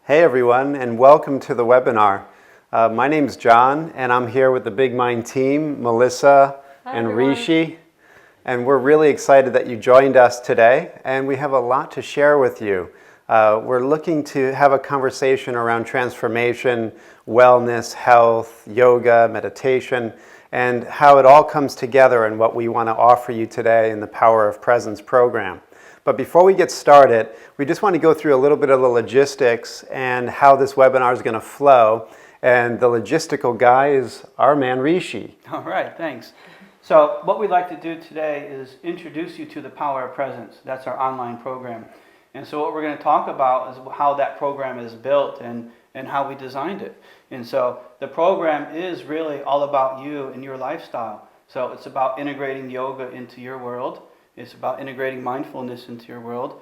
Hey everyone, and welcome to the webinar. My name's John, and I'm here with the Big Mind team, Melissa and Rishi. And we're really excited that you joined us today, and we have a lot to share with you. We're looking to have a conversation around transformation, wellness, health, yoga, meditation, and how it all comes together and what we want to offer you today in the Power of Presence program. But before we get started, we just want to go through a little bit of the logistics and how this webinar is going to flow. And the logistical guy is our man Rishi. All right, thanks. So what we'd like to do today is introduce you to the Power of Presence. That's our online program. And so what we're going to talk about is how that program is built and how we designed it. And so the program is really all about you and your lifestyle. So it's about integrating yoga into your world. It's about integrating mindfulness into your world.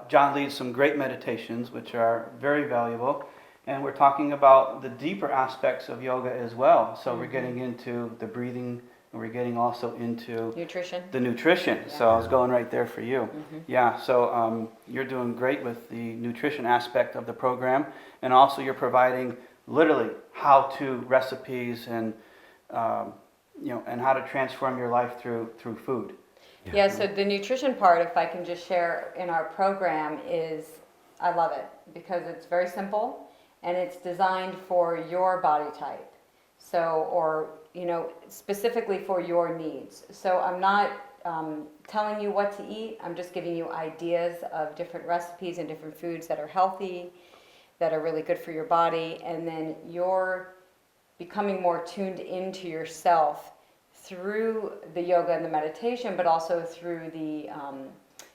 John leads some great meditations, which are very valuable. And we're talking about the deeper aspects of yoga as well. So we're getting into the breathing, and we're getting also into the nutrition. Yeah. So I was going right there for you. Yeah, so you're doing great with the nutrition aspect of the program. And also you're providing literally how-to recipes and, and how to transform your life through food. Yeah, so the nutrition part, if I can just share in our program, is I love it because it's very simple and it's designed for your body type. So, or, specifically for your needs. So I'm not telling you what to eat. I'm just giving you ideas of different recipes and different foods that are healthy, that are really good for your body. And then you're becoming more tuned into yourself through the yoga and the meditation, but also through the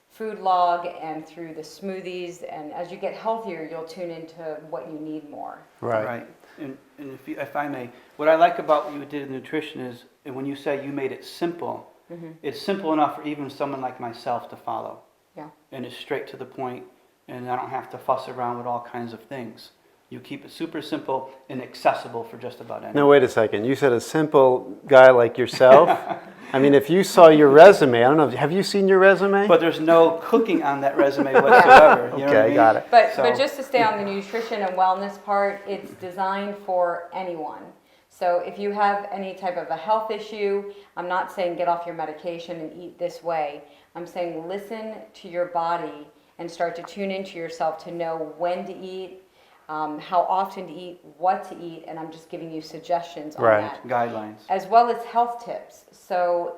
food log and through the smoothies. And as you get healthier, you'll tune into what you need more. Right. And if I may, what I like about what you did in nutrition is, and when you say you made it simple, it's simple enough for even someone like myself to follow. Yeah. And it's straight to the point, and I don't have to fuss around with all kinds of things. You keep it super simple and accessible for just about anyone. No, wait a second. You said a simple guy like yourself? I mean, if you saw your resume, I don't know, have you seen your resume? But there's no cooking on that resume whatsoever. You know what I mean? Got it. But just to stay on the nutrition and wellness part, it's designed for anyone. So if you have any type of a health issue, I'm not saying get off your medication and eat this way. I'm saying listen to your body and start to tune into yourself to know when to eat, how often to eat, what to eat, and I'm just giving you suggestions on that. Guidelines. As well as health tips. So,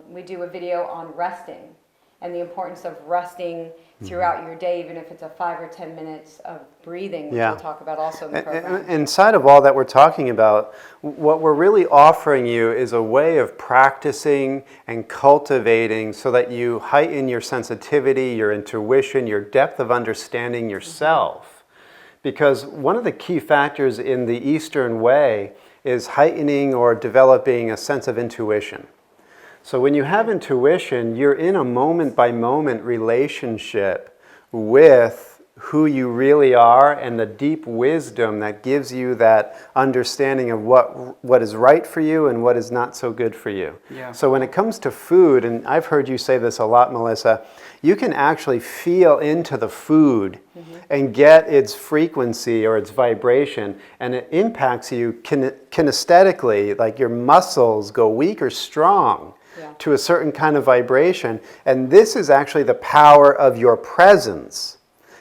we do a video on resting and the importance of resting throughout your day, even if it's a 5 or 10 minutes of breathing, which we'll talk about also in the program. Inside of all that we're talking about, what we're really offering you is a way of practicing and cultivating so that you heighten your sensitivity, your intuition, your depth of understanding yourself. Because one of the key factors in the Eastern way is heightening or developing a sense of intuition. So when you have intuition, you're in a moment-by-moment relationship with who you really are and the deep wisdom that gives you that understanding of what is right for you and what is not so good for you. Yeah. So when it comes to food, and I've heard you say this a lot, Melissa, you can actually feel into the food and get its frequency or its vibration, and it impacts you kinesthetically, like your muscles go weak or strong to a certain kind of vibration. And this is actually the power of your presence.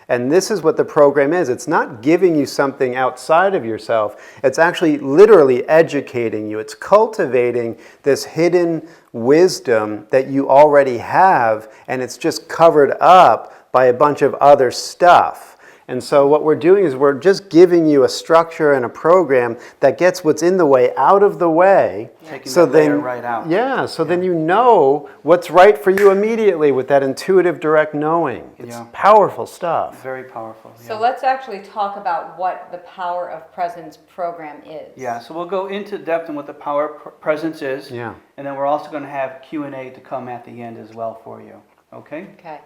And this is what the program is. It's not giving you something outside of yourself. It's actually literally educating you. It's cultivating this hidden wisdom that you already have, and it's just covered up by a bunch of other stuff. And so what we're doing is we're just giving you a structure and a program that gets what's in the way out of the way. Taking so that layer right out. Yeah, so then you know what's right for you immediately with that intuitive direct knowing. It's powerful stuff. Very powerful. Yeah. So let's actually talk about what the Power of Presence program is. Yeah, so we'll go into depth on what the Power of Presence is. Yeah. And then we're also going to have Q&A to come at the end as well for you. Okay? Okay.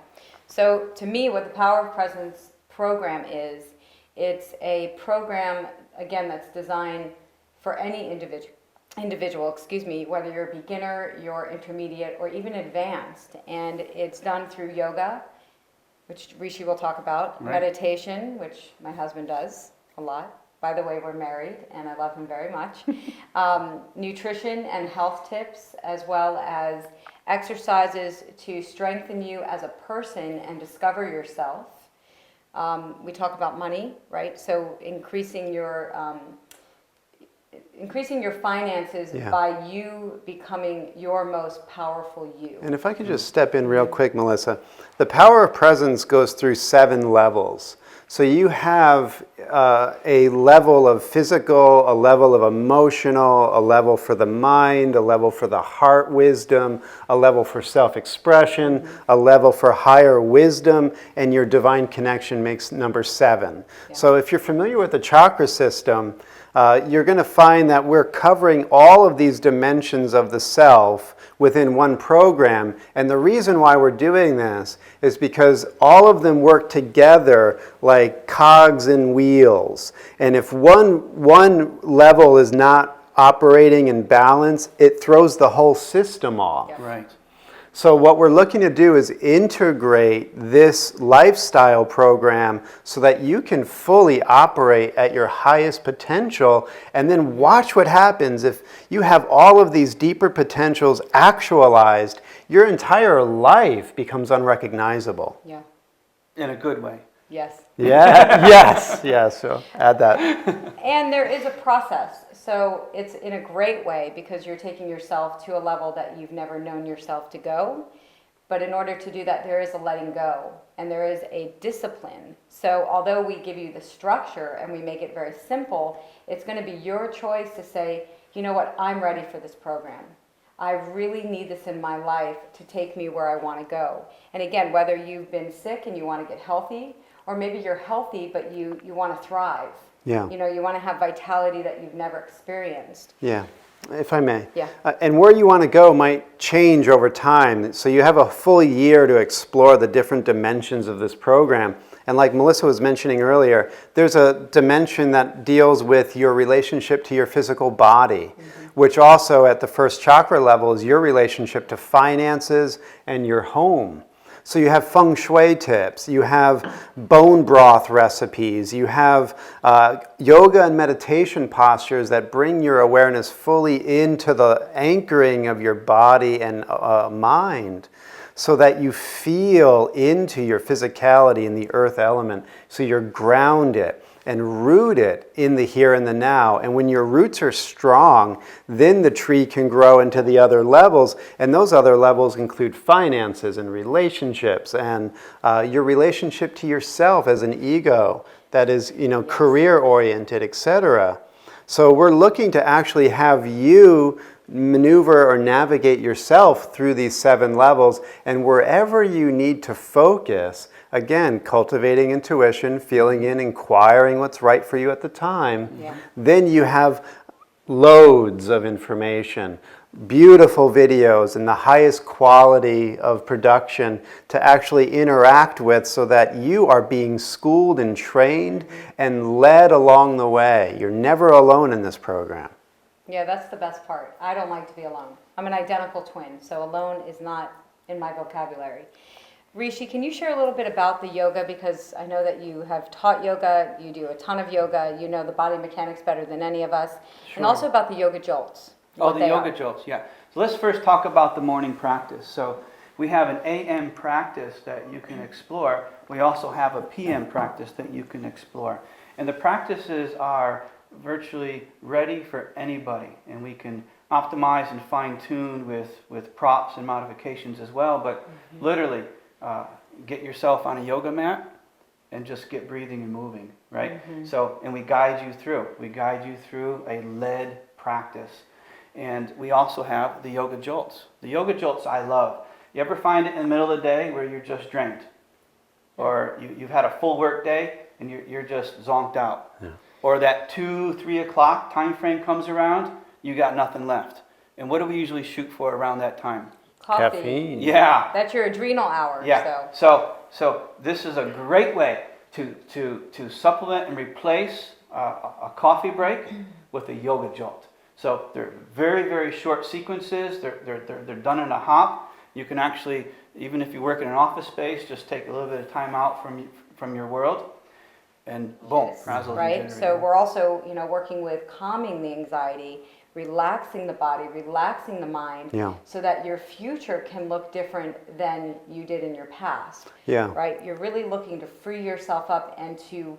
So to me, what the Power of Presence program is, it's a program, again, that's designed for any individual, whether you're a beginner, you're intermediate, or even advanced. And it's done through yoga, which Rishi will talk about, Right. meditation, which my husband does a lot. By the way, we're married, and I love him very much. Nutrition and health tips, as well as exercises to strengthen you as a person and discover yourself. We talk about money, right? So increasing your finances Yeah. by you becoming your most powerful you. And if I could just step in real quick, Melissa, the power of presence goes through 7 levels. So you have a level of physical, a level of emotional, a level for the mind, a level for the heart wisdom, a level for self-expression, a level for higher wisdom, and your divine connection makes number 7. Yeah. So if you're familiar with the chakra system, you're going to find that we're covering all of these dimensions of the self within one program. And the reason why we're doing this is because all of them work together like cogs and wheels. And if one level is not operating in balance, it throws the whole system off. Yeah. Right. So what we're looking to do is integrate this lifestyle program so that you can fully operate at your highest potential, and then watch what happens if you have all of these deeper potentials actualized. Your entire life becomes unrecognizable. Yeah. In a good way. Yes. Yeah, yes, so add that. And there is a process. So it's in a great way because you're taking yourself to a level that you've never known yourself to go. But in order to do that, there is a letting go and there is a discipline. So although we give you the structure and we make it very simple, it's going to be your choice to say, you know what, I'm ready for this program. I really need this in my life to take me where I want to go. And again, whether you've been sick and you want to get healthy, or maybe you're healthy but you want to thrive. Yeah. You know, you want to have vitality that you've never experienced. Yeah, if I may. Yeah. And where you want to go might change over time. So you have a full year to explore the different dimensions of this program. And like Melissa was mentioning earlier, there's a dimension that deals with your relationship to your physical body, which also at the first chakra level is your relationship to finances and your home. So you have feng shui tips, you have bone broth recipes, you have yoga and meditation postures that bring your awareness fully into the anchoring of your body and mind, so that you feel into your physicality in the earth element, so you're grounded and rooted in the here and the now. And when your roots are strong, then the tree can grow into the other levels. And those other levels include finances and relationships and your relationship to yourself as an ego that is, career oriented, etc. So we're looking to actually have you maneuver or navigate yourself through these 7 levels, and wherever you need to focus, again, cultivating intuition, feeling in, inquiring what's right for you at the time, then you have loads of information, beautiful videos, and the highest quality of production to actually interact with, so that you are being schooled and trained and led along the way. You're never alone in this program. Yeah, that's the best part. I don't like to be alone. I'm an identical twin, so alone is not in my vocabulary. Rishi, can you share a little bit about the yoga? Because I know that you have taught yoga, you do a ton of yoga, you know the body mechanics better than any of us, and also about the yoga jolts. Oh, the yoga jolts, yeah. So let's first talk about the morning practice. So we have an AM practice that you can explore. We also have a PM practice that you can explore. And the practices are virtually ready for anybody, and we can optimize and fine-tune with props and modifications as well, but literally get yourself on a yoga mat and just get breathing and moving, right? So, and we guide you through a led practice. And we also have the yoga jolts. The yoga jolts I love. You ever find it in the middle of the day where you're just drained? Or you've had a full work day and you're just zonked out? Yeah. Or that 2-3 o'clock time frame comes around, you got nothing left. And what do we usually shoot for around that time? Coffee. Caffeine. Yeah. That's your adrenal hour. Yeah. So this is a great way to supplement and replace a coffee break with a yoga jolt. So they're very, very short sequences. They're done in a hop. You can actually, even if you work in an office space, just take a little bit of time out from your world, and boom, frazzles and Right, generator. so we're also, working with calming the anxiety, relaxing the body, relaxing the mind, Yeah. so that your future can look different than you did in your past. Yeah. Right, you're really looking to free yourself up and to,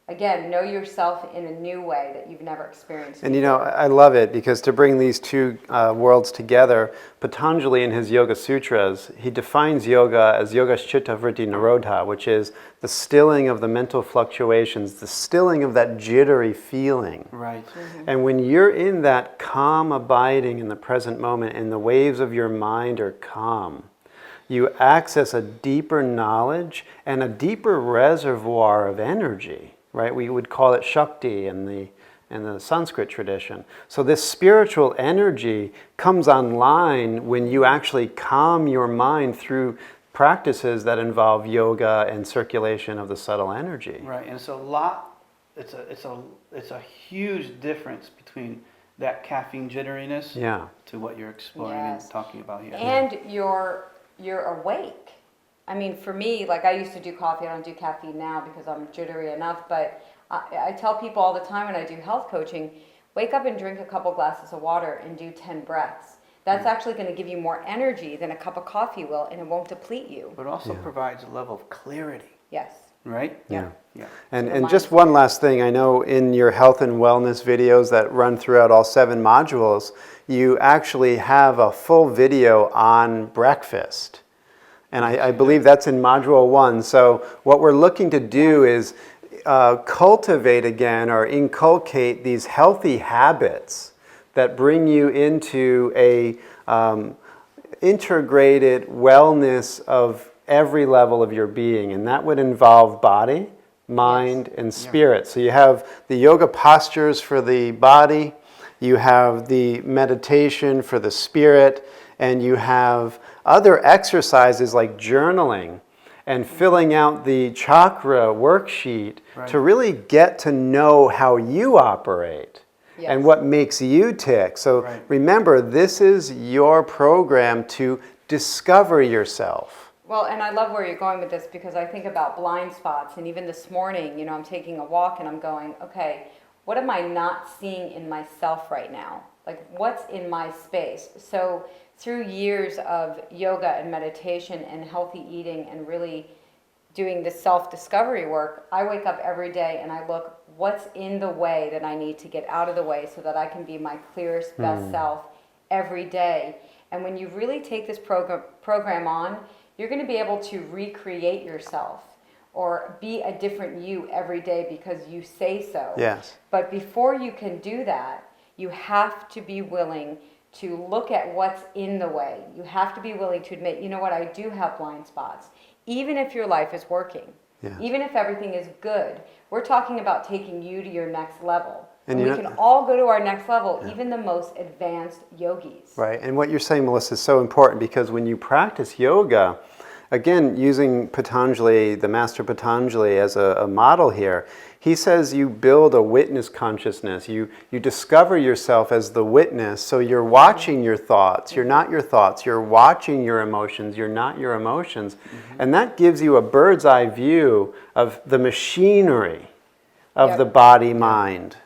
again, know yourself in a new way that you've never experienced And before. I love it because to bring these two worlds together, Patanjali in his Yoga Sutras, he defines yoga as Yogaschitta Vritti Nirodha, which is the stilling of the mental fluctuations, the stilling of that jittery feeling. Right. And when you're in that calm abiding in the present moment and the waves of your mind are calm, you access a deeper knowledge and a deeper reservoir of energy. Right? We would call it Shakti in the Sanskrit tradition. So this spiritual energy comes online when you actually calm your mind through practices that involve yoga and circulation of the subtle energy. Right, and it's a huge difference between that caffeine jitteriness Yeah. to what you're exploring Yes. and talking about here. And you're awake. I mean, for me, like I used to do coffee, I don't do caffeine now because I'm jittery enough, but I tell people all the time when I do health coaching, wake up and drink a couple glasses of water and do 10 breaths. That's actually going to give you more energy than a cup of coffee will, and it won't deplete you. But it also Yeah. provides a level of clarity, Yes. right? Yeah. Yeah. And just one last thing, I know in your health and wellness videos that run throughout all 7 modules, you actually have a full video on breakfast. And I believe that's in Module 1. So what we're looking to do is cultivate again or inculcate these healthy habits that bring you into a integrated wellness of every level of your being. And that would involve body, mind, and spirit. So you have the yoga postures for the body, you have the meditation for the spirit, and you have other exercises like journaling and filling out the chakra worksheet to really get to know how you operate and what makes you tick. So remember, this is your program to discover yourself. Well, and I love where you're going with this because I think about blind spots. And even this morning, I'm taking a walk and I'm going, okay, what am I not seeing in myself right now? Like, what's in my space? So through years of yoga and meditation and healthy eating and really doing the self-discovery work, I wake up every day and I look, what's in the way that I need to get out of the way so that I can be my clearest, best self every day. And when you really take this program on, you're going to be able to recreate yourself or be a different you every day because you say so. Yes. But before you can do that, you have to be willing to look at what's in the way. You have to be willing to admit, you know what, I do have blind spots. Even if your life is working, even if everything is good, we're talking about taking you to your next level. And we can all go to our next level, even the most advanced yogis. Right, and what you're saying, Melissa, is so important because when you practice yoga, again, using Patanjali, the master Patanjali as a model here, he says you build a witness consciousness. You discover yourself as the witness, so you're watching your thoughts. You're not your thoughts. You're watching your emotions. You're not your emotions. And that gives you a bird's eye view of the machinery of the body-mind.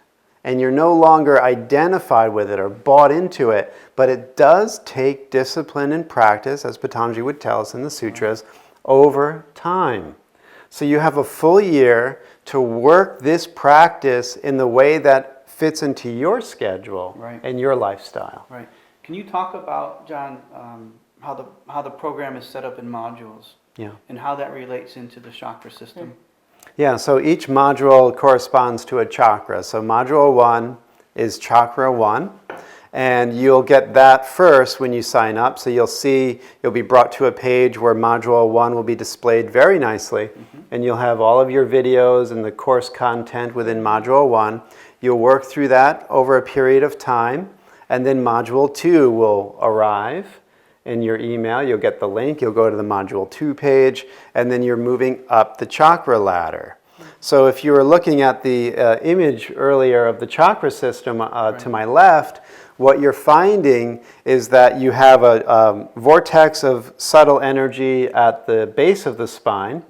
And you're no longer identified with it or bought into it, but it does take discipline and practice, as Patanjali would tell us in the sutras, over time. So you have a full year to work this practice in the way that fits into your schedule and your lifestyle. Right. Can you talk about, John, how the program is set up in modules and how that relates into the chakra system? Yeah, so each module corresponds to a chakra. So module 1 is chakra 1, and you'll get that first when you sign up. So you'll be brought to a page where module 1 will be displayed very nicely, and you'll have all of your videos and the course content within module 1. You'll work through that over a period of time, and then module 2 will arrive in your email. You'll get the link, you'll go to the module 2 page, and then you're moving up the chakra ladder. So if you were looking at the image earlier of the chakra system to my left, what you're finding is that you have a vortex of subtle energy at the base of the spine,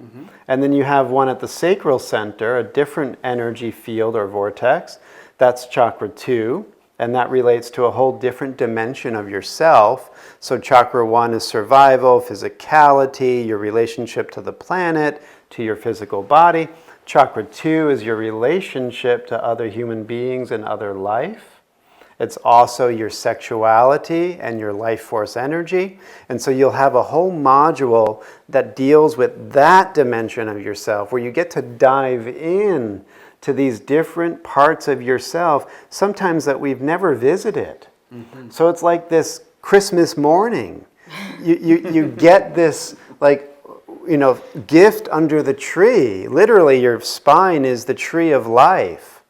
and then you have one at the sacral center, a different energy field or vortex. That's chakra 2, and that relates to a whole different dimension of yourself. So chakra 1 is survival, physicality, your relationship to the planet, to your physical body. Chakra 2 is your relationship to other human beings and other life. It's also your sexuality and your life force energy. And so you'll have a whole module that deals with that dimension of yourself, where you get to dive in to these different parts of yourself, sometimes that we've never visited. So it's like this Christmas morning. You get this, like, gift under the tree. Literally, your spine is the tree of life.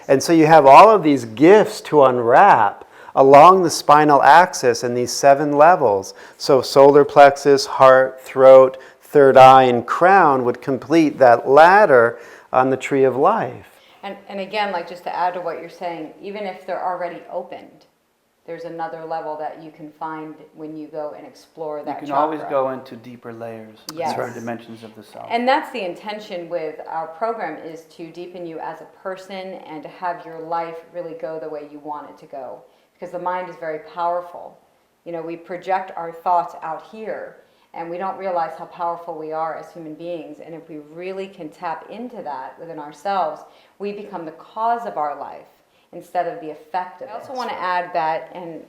And so you have all of these gifts to unwrap along the spinal axis in these 7 levels. So solar plexus, heart, throat, third eye, and crown would complete that ladder on the tree of life. And again, like just to add to what you're saying, even if they're already opened, there's another level that you can find when you go and explore that chakra. You can always go into deeper layers, Yes. deeper dimensions of the self. And that's the intention with our program, is to deepen you as a person and to have your life really go the way you want it to go. Because the mind is very powerful. We project our thoughts out here, and we don't realize how powerful we are as human beings. And if we really can tap into that within ourselves, we become the cause of our life instead of the effect of it. I also want to add that, and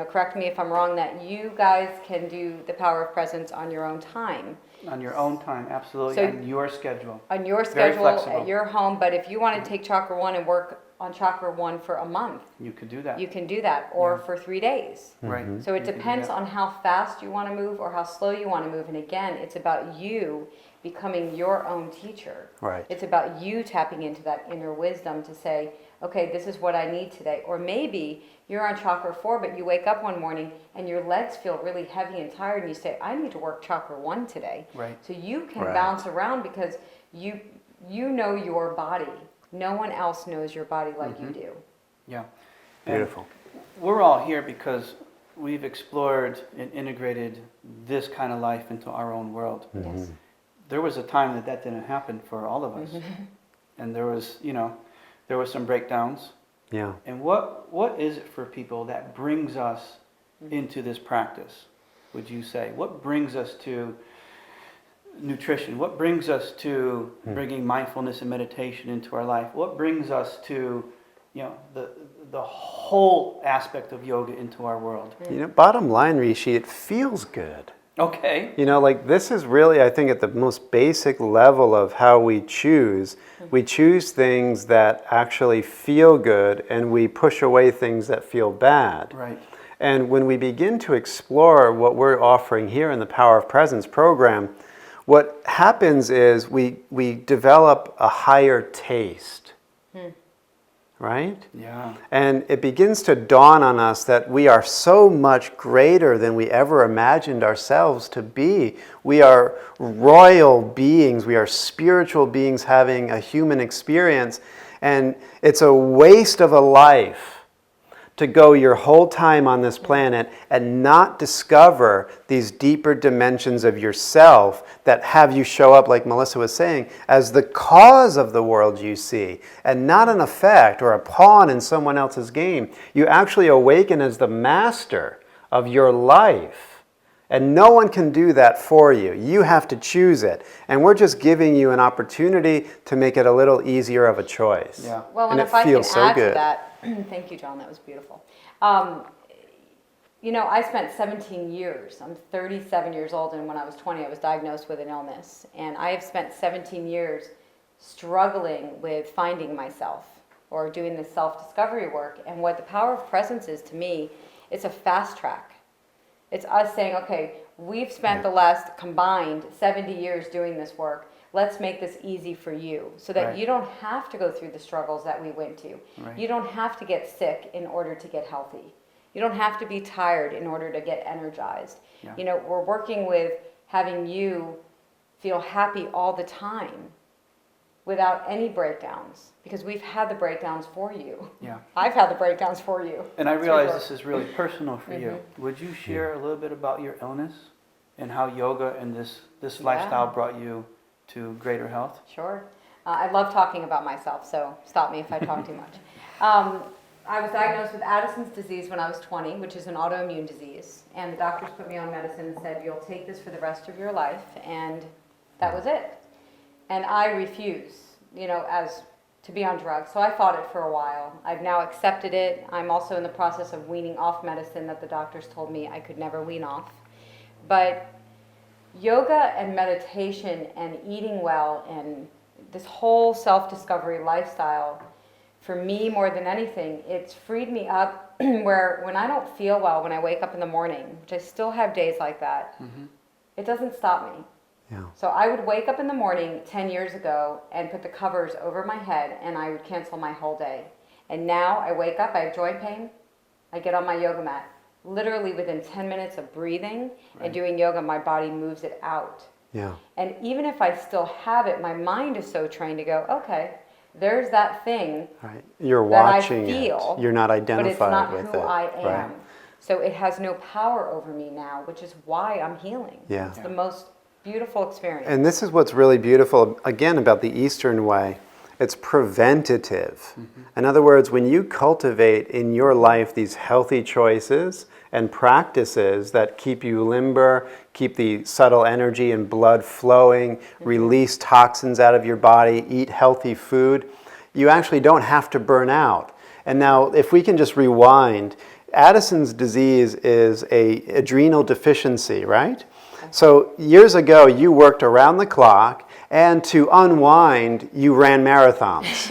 correct me if I'm wrong, that you guys can do the power of presence on your own time. On your own time, absolutely, So- on your schedule. On your Very schedule, flexible. at your home, but if you want to take chakra 1 and work on chakra 1 for a month, You could do that. you can do that, or Yeah. for 3 days. Right. So it You could do depends that. on how fast you want to move or how slow you want to move. And again, it's about you becoming your own teacher. Right. It's about you tapping into that inner wisdom to say, okay, this is what I need today. Or maybe you're on chakra 4, but you wake up one morning and your legs feel really heavy and tired, and you say, I need to work chakra 1 today. Right. So you can Right. bounce around because you know your body. No one else knows your body like you do. Yeah. And Beautiful. we're all here because we've explored and integrated this kind of life into our own world. Yes. There was a time that didn't happen for all of us. And there was some breakdowns. Yeah. And what is it for people that brings us into this practice, would you say? What brings us to nutrition? What brings us to bringing mindfulness and meditation into our life? What brings us to, the whole aspect of yoga into our world? Bottom line, Rishi, it feels good. Okay. This is really, I think, at the most basic level of how we choose. We choose things that actually feel good, and we push away things that feel bad. Right. And when we begin to explore what we're offering here in the Power of Presence program, what happens is we develop a higher taste. Right? Yeah. And it begins to dawn on us that we are so much greater than we ever imagined ourselves to be. We are royal beings. We are spiritual beings having a human experience. And it's a waste of a life to go your whole time on this planet and not discover these deeper dimensions of yourself that have you show up, like Melissa was saying, as the cause of the world you see, and not an effect or a pawn in someone else's game. You actually awaken as the master of your life. And no one can do that for you. You have to choose it. And we're just giving you an opportunity to make it a little easier of a choice. Yeah. Well, and it if I can feels so add good. to that, thank you, John, that was beautiful. I spent 17 years, I'm 37 years old, and when I was 20, I was diagnosed with an illness. And I have spent 17 years struggling with finding myself or doing this self-discovery work. And what the power of presence is to me, it's a fast track. It's us saying, okay, we've spent the last combined 70 years doing this work. Let's make this easy for you so that Right. you don't have to go through the struggles that we went to. Right. You don't have to get sick in order to get healthy. You don't have to be tired in order to get energized. Yeah. We're working with having you feel happy all the time. without any breakdowns, because we've had the breakdowns for you. Yeah. I've had the breakdowns for you. And I It's realize your- this is really personal for you. Would you share a little bit about your illness and how yoga and this lifestyle brought you to greater health? Sure. I love talking about myself, so stop me if I talk too much. I was diagnosed with Addison's disease when I was 20, which is an autoimmune disease. And the doctors put me on medicine and said, you'll take this for the rest of your life. And that was it. And I refuse, as to be on drugs. So I fought it for a while. I've now accepted it. I'm also in the process of weaning off medicine that the doctors told me I could never wean off. But yoga and meditation and eating well and this whole self-discovery lifestyle, for me more than anything, it's freed me up where when I don't feel well, when I wake up in the morning, which I still have days like that, it doesn't stop me. Yeah. So I would wake up in the morning 10 years ago and put the covers over my head and I would cancel my whole day. And now I wake up, I have joint pain, I get on my yoga mat. Literally within 10 minutes of breathing and doing yoga, my body moves it out. Yeah. And even if I still have it, my mind is so trained to go, okay, there's that thing, Right. You're that I watching feel, it. You're not but it's identified not with who it. I am. Right. So it has no power over me now, which is why I'm healing. Yeah. It's the most beautiful experience. And this is what's really beautiful, again, about the Eastern way. It's preventative. In other words, when you cultivate in your life these healthy choices and practices that keep you limber, keep the subtle energy and blood flowing, release toxins out of your body, eat healthy food, you actually don't have to burn out. And now, if we can just rewind, Addison's disease is a adrenal deficiency, right? So years ago, you worked around the clock, and to unwind, you ran marathons.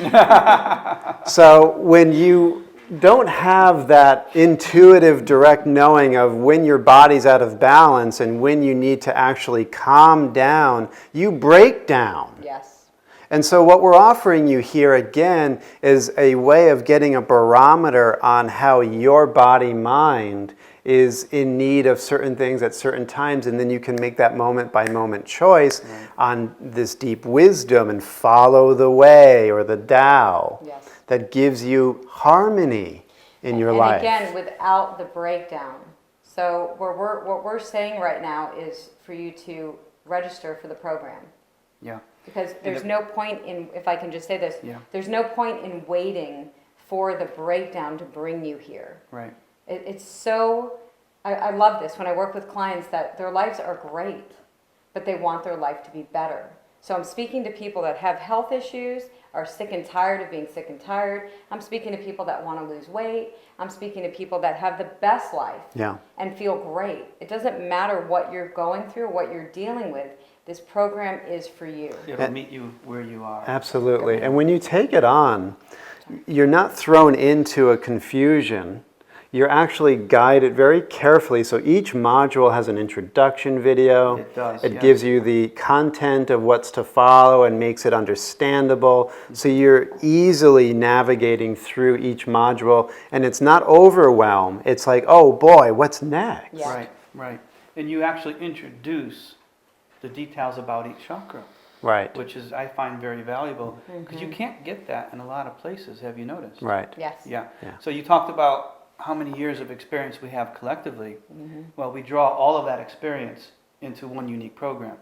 So when you don't have that intuitive, direct knowing of when your body's out of balance and when you need to actually calm down, you break down. Yes. And so what we're offering you here again is a way of getting a barometer on how your body-mind is in need of certain things at certain times, and then you can make that moment-by-moment choice on this deep wisdom and follow the way or the Tao Yes. that gives you harmony in your life. And again, without the breakdown. So what we're saying right now is for you to register for the program. Yeah. Because there's no point in, if I can just say this, there's no point in waiting for the breakdown to bring you here. Right. It's so, I love this when I work with clients that their lives are great, but they want their life to be better. So I'm speaking to people that have health issues, are sick and tired of being sick and tired. I'm speaking to people that want to lose weight. I'm speaking to people that have the best life and feel great. It doesn't matter what you're going through, what you're dealing with. This program is for you. It'll meet you where you are. Absolutely. And when you take it on, you're not thrown into a confusion. You're actually guided very carefully. So each module has an introduction video. It does. It gives you the content of what's to follow and makes it understandable. So you're easily navigating through each module, and it's not overwhelm. It's like, oh boy, what's next? Yeah. Right, right. And you actually introduce the details about each chakra, Right. which is, I find, very valuable, because you can't get that in a lot of places. Have you noticed? Right. Yes. Yeah. Yeah. So you talked about how many years of experience we have collectively. Well, we draw all of that experience into one unique program.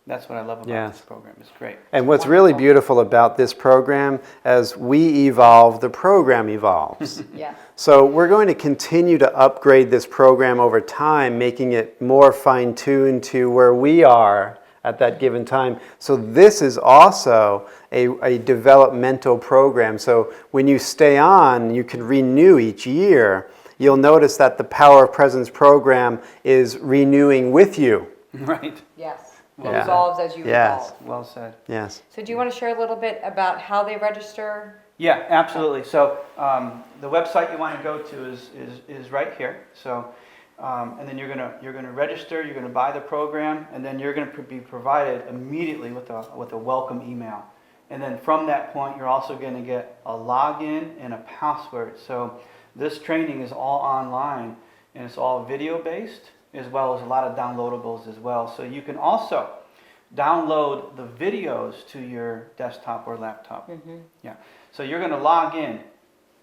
That's what I love about this program. It's great. And what's really beautiful about this program, as we evolve, the program evolves. Yeah. So we're going to continue to upgrade this program over time, making it more fine-tuned to where we are at that given time. So this is also a developmental program. So when you stay on, you can renew each year. You'll notice that the Power of Presence program is renewing with you. Right. Yes. It Yeah. evolves as you evolve. Well said. Yes. So do you want to share a little bit about how they register? Yeah, absolutely. So the website you want to go to is right here. So and then you're gonna register. You're gonna buy the program, and then you're gonna be provided immediately with a welcome email. And then from that point, you're also going to get a login and a password. So this training is all online, and it's all video based, as well as a lot of downloadables as well. So you can also download the videos to your desktop or laptop. Yeah. So you're going to log in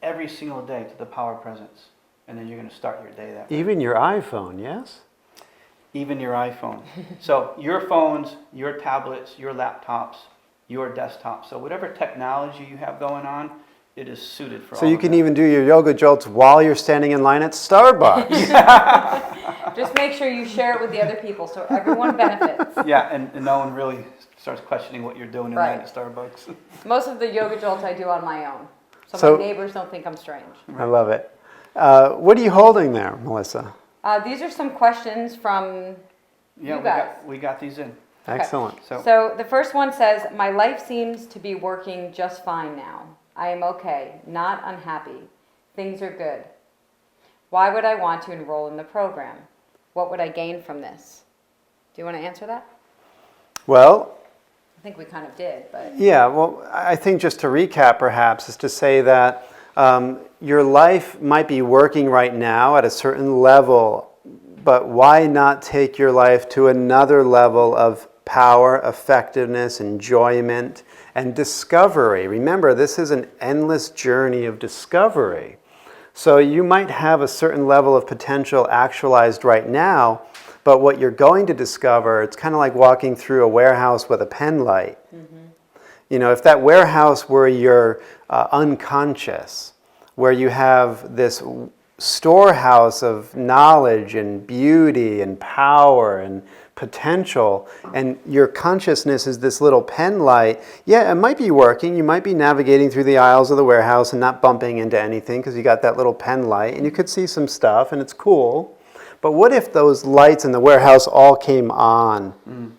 every single day to the Power of Presence, and then you're going to start your day that way. Even your iPhone, yes? Even your iPhone. So your phones, your tablets, your laptops, your desktops. So whatever technology you have going on, it is suited for all So you of can that. even do your yoga jolts while you're standing in line at Starbucks. Just make sure you share it with the other people so everyone benefits. Yeah, and no one really starts questioning what you're doing in Right. line at Starbucks. Most of the yoga jolts I do on my own. So So- my neighbors don't think I'm strange. I love it. What are you holding there, Melissa? These are some questions from Yeah, you guys. we got these in. Excellent. So, the first one says, my life seems to be working just fine now. I am okay, not unhappy. Things are good. Why would I want to enroll in the program? What would I gain from this? Do you want to answer that? Well, I think we kind of did, but yeah, well, I think just to recap perhaps is to say that your life might be working right now at a certain level, but why not take your life to another level of power, effectiveness, enjoyment, and discovery? Remember, this is an endless journey of discovery. So you might have a certain level of potential actualized right now, but what you're going to discover, it's kind of like walking through a warehouse with a pen light. You know, if that warehouse were your unconscious, where you have this storehouse of knowledge and beauty and power and potential, and your consciousness is this little pen light, yeah, it might be working. You might be navigating through the aisles of the warehouse and not bumping into anything because you got that little pen light, and you could see some stuff, and it's cool. But what if those lights in the warehouse all came on,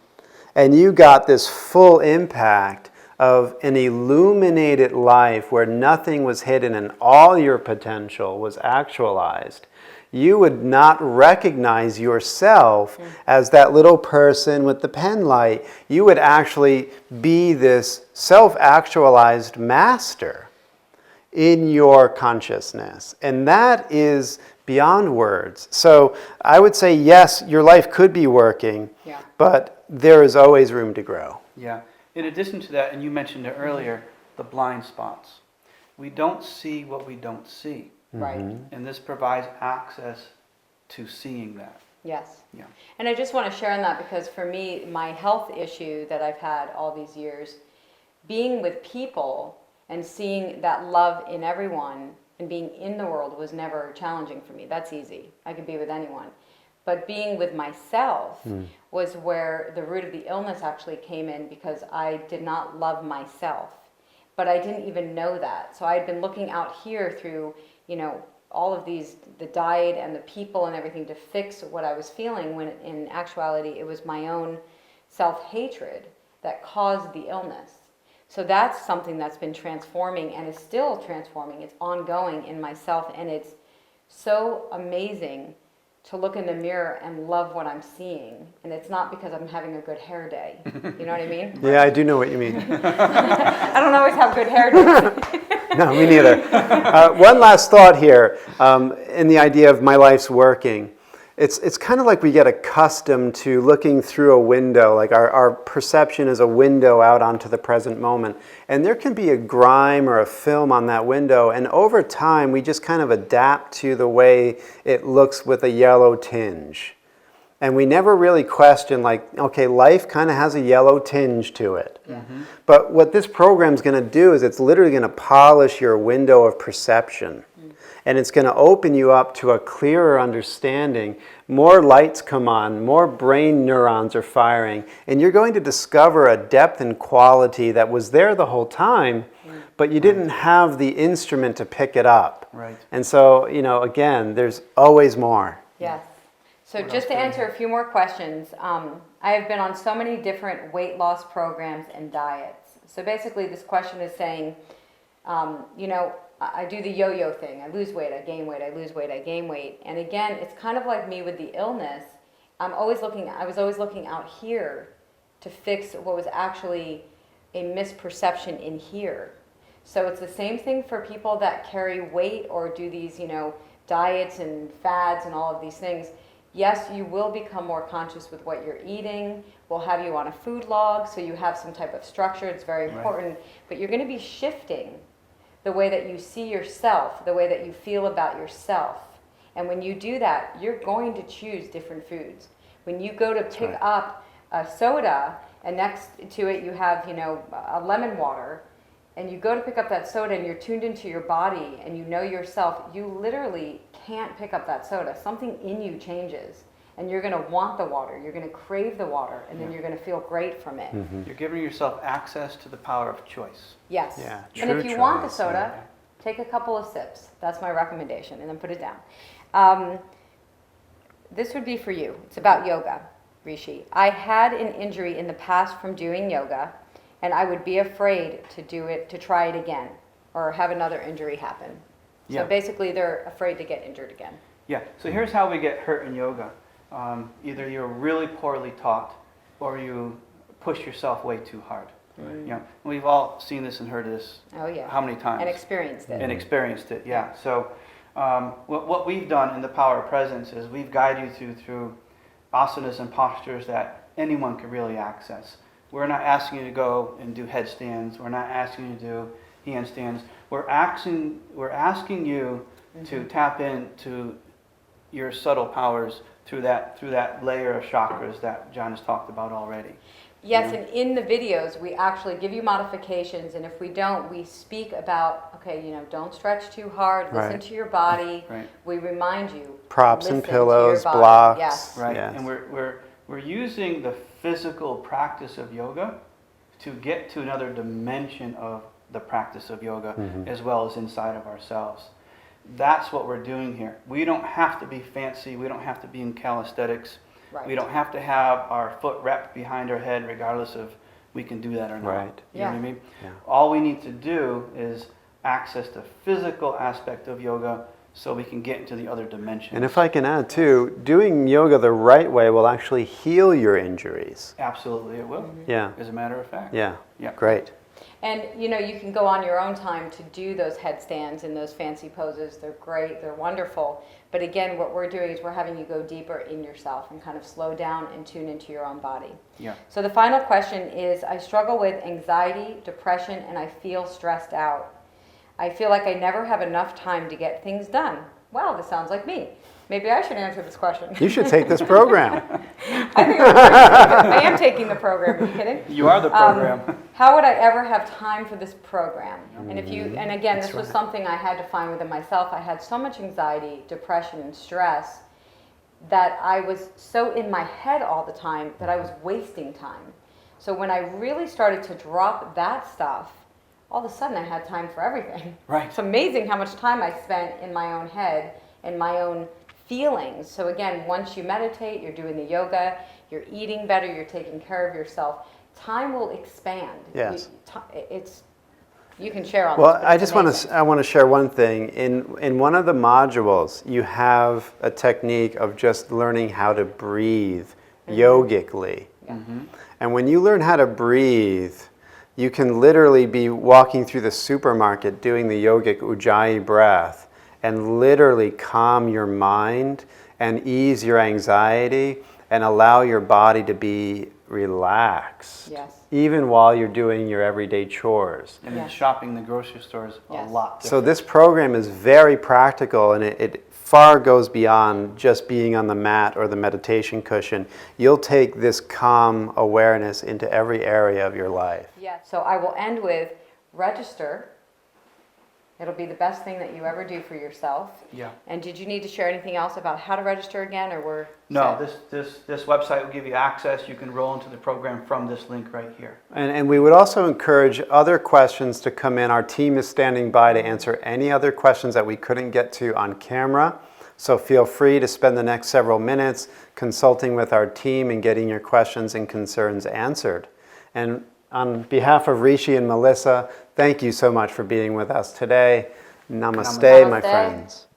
and you got this full impact of an illuminated life where nothing was hidden and all your potential was actualized? You would not recognize yourself as that little person with the pen light. You would actually be this self-actualized master in your consciousness. And that is beyond words. So I would say, yes, your life could be working, Yeah. but there is always room to grow. yeah. In addition to that, and you mentioned it earlier, the blind spots. We don't see what we don't see. right. And this provides access to seeing that. Yes. Yeah. And I just want to share on that because for me, my health issue that I've had all these years, being with people and seeing that love in everyone and being in the world was never challenging for me. That's easy. I could be with anyone. But being with myself was where the root of the illness actually came in because I did not love myself. But I didn't even know that. So I had been looking out here through, you know, all of these, the diet and the people and everything to fix what I was feeling when in actuality it was my own self-hatred that caused the illness. So that's something that's been transforming and is still transforming. It's ongoing in myself, and it's so amazing to look in the mirror and love what I'm seeing. And it's not because I'm having a good hair day. You know what I mean? Yeah, I do know what you mean. I don't always have good hair days. No, me neither. One last thought here in the idea of my life's working. It's kind of like we get accustomed to looking through a window, like our perception is a window out onto the present moment. And there can be a grime or a film on that window, and over time we just kind of adapt to the way it looks with a yellow tinge. And we never really question, like, okay, life kind of has a yellow tinge to it. But what this program's going to do is it's literally going to polish your window of perception. And it's going to open you up to a clearer understanding. More lights come on, more brain neurons are firing, and you're going to discover a depth and quality that was there the whole time, but you didn't have the instrument to pick it up. Right. And so, you know, again, there's always more. Yes. So What just to else do we answer a few more questions, I have been on so many different weight loss programs and diets. So basically this question is saying, you know, I do the yo-yo thing. I lose weight, I gain weight, I lose weight, I gain weight. And again, it's kind of like me with the illness. I was always looking out here to fix what was actually a misperception in here. So it's the same thing for people that carry weight or do these, you know, diets and fads and all of these things. Yes, you will become more conscious with what you're eating. We'll have you on a food log so you have some type of structure. It's very Right. important. But you're going to be shifting the way that you see yourself, the way that you feel about yourself. And when you do that, you're going to choose different foods. When you go to pick right. up a soda and next to it you have, a lemon water, and you go to pick up that soda and you're tuned into your body and you know yourself, you literally can't pick up that soda. Something in you changes and you're going to want the water. You're going to crave the water and then you're going to feel great from it. You're giving yourself access to the power of choice. Yes. Yeah, And if true you want the choice, soda, yeah. take a couple of sips. That's my recommendation, and then put it down. This would be for you. It's about yoga, Rishi. I had an injury in the past from doing yoga, and I would be afraid to try it again, or have another injury happen. Yeah. So basically, they're afraid to get injured again. Yeah, so here's how we get hurt in yoga. Either you're really poorly taught or you push yourself way too hard. We've all seen this and heard this Oh yeah. how many times? And experienced it. And experienced it, yeah. So what we've done in the Power of Presence is we've guided you through asanas and postures that anyone can really access. We're not asking you to go and do headstands. We're not asking you to do handstands. We're asking you to tap into your subtle powers through that layer of chakras that John has talked about already. Yes, and in the videos, we actually give you modifications, and if we don't, we speak about, okay, don't stretch too hard, listen Right. to your body. Right. We remind you. Props and listen to your pillows, body. blocks. Yes. Right, Yes. and we're using the physical practice of yoga to get to another dimension of the practice of yoga, as well as inside of ourselves. That's what we're doing here. We don't have to be fancy. We don't have to be in calisthenics. Right. We don't have to have our foot wrapped behind our head, regardless of we can do that or not. Right. You know what I Yeah. mean? Yeah. All we need to do is access the physical aspect of yoga so we can get into the other dimensions. And if I can add too, doing yoga the right way will actually heal your injuries. Absolutely it will, Yeah, as a matter of fact. yeah, Yeah. great. And you can go on your own time to do those headstands and those fancy poses. They're great, they're wonderful. But again, what we're doing is we're having you go deeper in yourself and kind of slow down and tune into your own body. Yeah. So the final question is, I struggle with anxiety, depression, and I feel stressed out. I feel like I never have enough time to get things done. Wow, this sounds like me. Maybe I should answer this question. You should take this program. I think I am taking the program. Are you kidding? You are the program. How would I ever have time for this program? And again, this was something I had to find within myself. I had so much anxiety, depression, and stress that I was so in my head all the time that I was wasting time. So when I really started to drop that stuff, all of a sudden I had time for everything. Right. It's amazing how much time I spent in my own head and my own feelings. So again, once you meditate, you're doing the yoga, you're eating better, you're taking care of yourself, time will expand. Yes. You can share on Well, this. but I it's just want amazing. to share one thing. In one of the modules, you have a technique of just learning how to breathe yogically. Yeah. And when you learn how to breathe, you can literally be walking through the supermarket doing the yogic Ujjayi breath and literally calm your mind and ease your anxiety and allow your body to be relaxed. Yes. Even while you're doing your everyday chores. And Yeah. then shopping in the grocery store is a Yes. lot So different. this program is very practical, and it far goes beyond just being on the mat or the meditation cushion. You'll take this calm awareness into every area of your life. Yeah. So I will end with register. It'll be the best thing that you ever do for yourself. Yeah. And did you need to share anything else about how to register again, or we're No, set? this website will give you access. You can roll into the program from this link right here. And we would also encourage other questions to come in. Our team is standing by to answer any other questions that we couldn't get to on camera. So feel free to spend the next several minutes consulting with our team and getting your questions and concerns answered. And on behalf of Rishi and Melissa, thank you so much for being with us today. Namaste, my Namaste. friends.